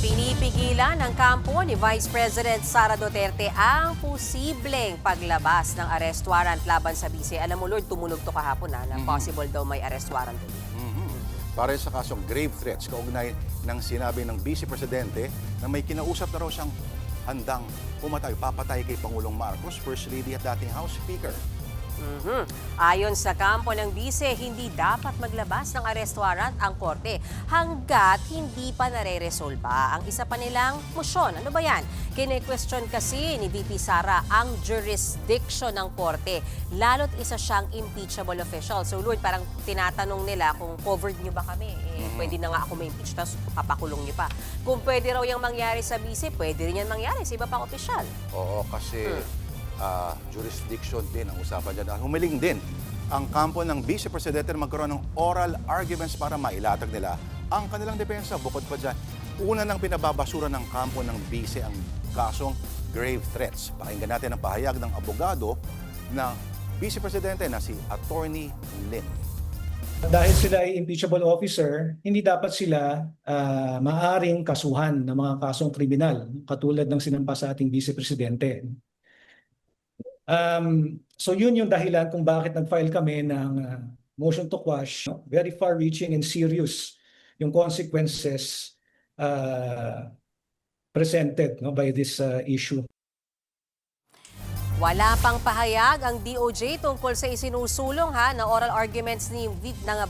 Pinipigilan ng kampo ni Vice President Sara Duterte ang posibleng paglabas ng arrest warrant laban sa bise. Alam mo, Lord, tumunog to kahapon na possible daw may arrest warrant. Para sa kasong grave threats, kaugnay ng sinabi ng Vice Presidente na may kinausap na raw siyang handang papatay kay Pangulong Marcos, First Lady at dating House Speaker. Ayon sa kampo ng bise, hindi dapat maglabas ng arrest warrant ang korte hanggat hindi pa nare-resolba ang isa pa nilang motion. Ano ba yan? Kine-question kasi ni VP Sara ang jurisdiction ng korte, lalo't isa siyang impeachable official. So Lord, parang tinatanong nila kung covered niyo ba kami? Pwede na nga ako ma-impeach, tapos papakulong niyo pa. Kung pwede raw yung mangyari sa bise, pwede rin yan mangyari sa iba pang opisyal. Oo, kasi jurisdiction din ang usapan dyan. Humiling din ang kampo ng Vice Presidente na magkaroon ng oral arguments para mailatag nila ang kanilang depensa. Bukod pa dyan, una nang pinababasura ng kampo ng Vice ang kasong grave threats. Pakinggan natin ang pahayag ng abogado ng Vice Presidente na si Attorney Lin. Dahil sila ay impeachable officer, hindi dapat sila maaring kasuhan ng mga kasong kriminal katulad ng sinampa sa ating Vice Presidente. So yun yung dahilan kung bakit nag-file kami ng motion to quash. Very far-reaching and serious yung consequences presented by this issue. Wala pang pahayag ang DOJ tungkol sa isinusulong na oral arguments ng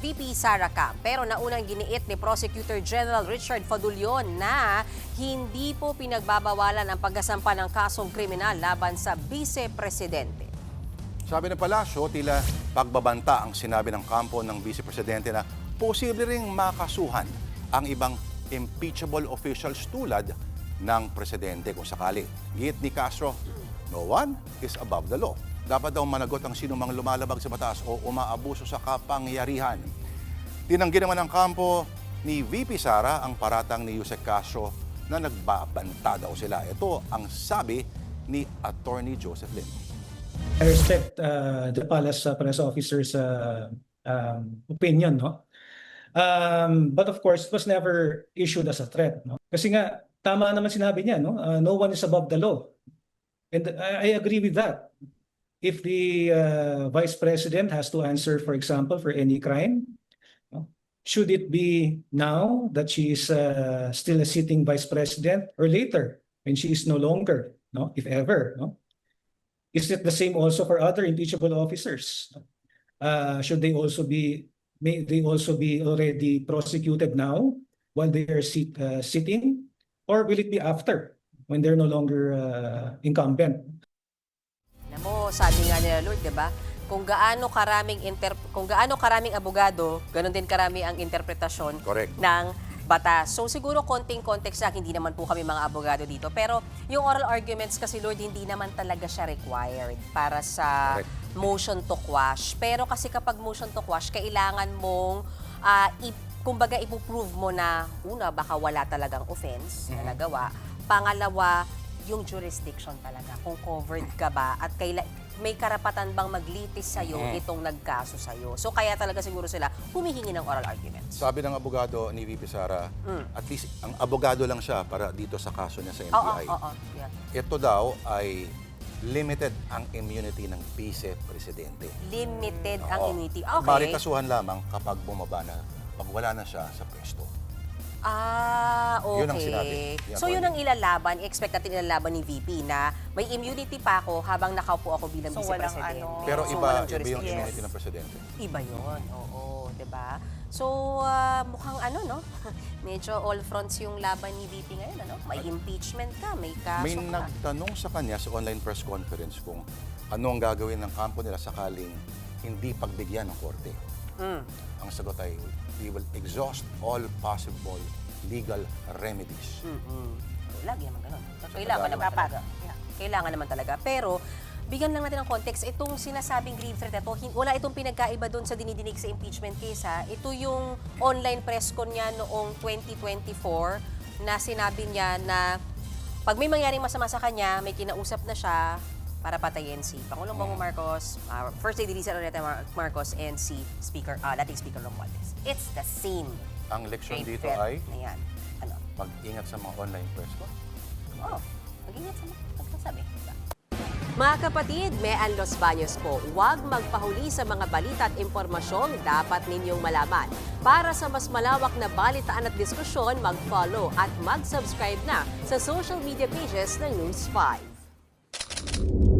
VP Sara Cam. Pero naunang giniit ni Prosecutor General Richard Fadulyon na hindi po pinagbabawalan ang pagkasampa ng kasong kriminal laban sa Vice Presidente. Sabi ng palasyo, tila pagbabanta ang sinabi ng kampo ng Vice Presidente na posible ring makasuhan ang ibang impeachable officials tulad ng Presidente kung sakali. Git ni Castro, no one is above the law. Dapat daw managot ang sinumang lumalabag sa batas o umaabuso sa kapangyarihan. Tinanggi naman ng kampo ni VP Sara ang paratang ni Yusek Castro na nagbabanta daw sila. Ito ang sabi ni Attorney Joseph Lim. I respect the palace officer's opinion, no? But of course, it was never issued as a threat, no? Kasi nga, tama naman sinabi niya, no? No one is above the law. And I agree with that. If the Vice President has to answer, for example, for any crime, should it be now that she is still a sitting Vice President or later when she is no longer, no? If ever, no? Is it the same also for other impeachable officers? Should they also be, may they also be already prosecuted now while they are sitting, or will it be after when they're no longer incumbent? Alam mo, sabi nga nila, Lord, di ba? Kung gaano karaming abogado, ganoon din karami ang interpretasyon Correct. ng batas. So siguro konting context lang, hindi naman po kami mga abogado dito. Pero yung oral arguments kasi, Lord, hindi naman talaga siya required para sa motion to quash. Pero kasi kapag motion to quash, kailangan mong kumbaga ipuprove mo na una, baka wala talagang offense na nagawa. Pangalawa, yung jurisdiction talaga, kung covered ka ba at may karapatan bang maglitis sa'yo itong nagkaso sa'yo. So kaya talaga siguro sila humihingi ng oral arguments. Sabi ng abogado ni VP Sara, at least ang abogado lang siya para dito sa kaso niya sa NBI. Yeah. Ito daw ay limited ang immunity ng Vice Presidente. Limited ang immunity. Bali Okay. kasuhan lamang kapag bumaba na, pag wala na siya sa pwesto. Okay. Yun ang sinabi. So yun ang ilalaban, expect natin ilalaban ni VP na may immunity pa ako habang nakaupo ako bilang So, Vice walang Presidente. Pero So, iba walang yung jurisdiction. immunity ng Presidente. Iba yun, oo, diba? So, mukhang medyo all fronts yung laban ni VP ngayon, May impeachment ka, may kaso May ka. nagtanong sa kanya sa online press conference kung ano ang gagawin ng kampo nila sakaling hindi pagbigyan ng korte. Ang sagot ay, we will exhaust all possible legal remedies. Lagi naman ganun. Kailangan naman talaga. Pero, bigyan lang natin ng context. Itong sinasabing grave threat ito, wala itong pinagkaiba doon sa dinidinig sa impeachment case. Ito yung online press con niya noong 2024 na sinabi niya na pag may mangyaring masama sa kanya, may kinausap na siya para patayin si Pangulong Bongbong Marcos, First Lady Lisa Loretta Marcos, and si dating Speaker Romualdez. It's the same Ang leksyon grave dito threat ay na yan. mag-ingat sa mga online pwesto. Oh, mag-ingat sa mga pagsasabi. Mga kapatid, Mean Los Baños po, huwag magpahuli sa mga balita at impormasyong dapat ninyong malaman. Para sa mas malawak na balitaan at diskusyon, mag-follow at mag-subscribe na sa social media pages ng News 5.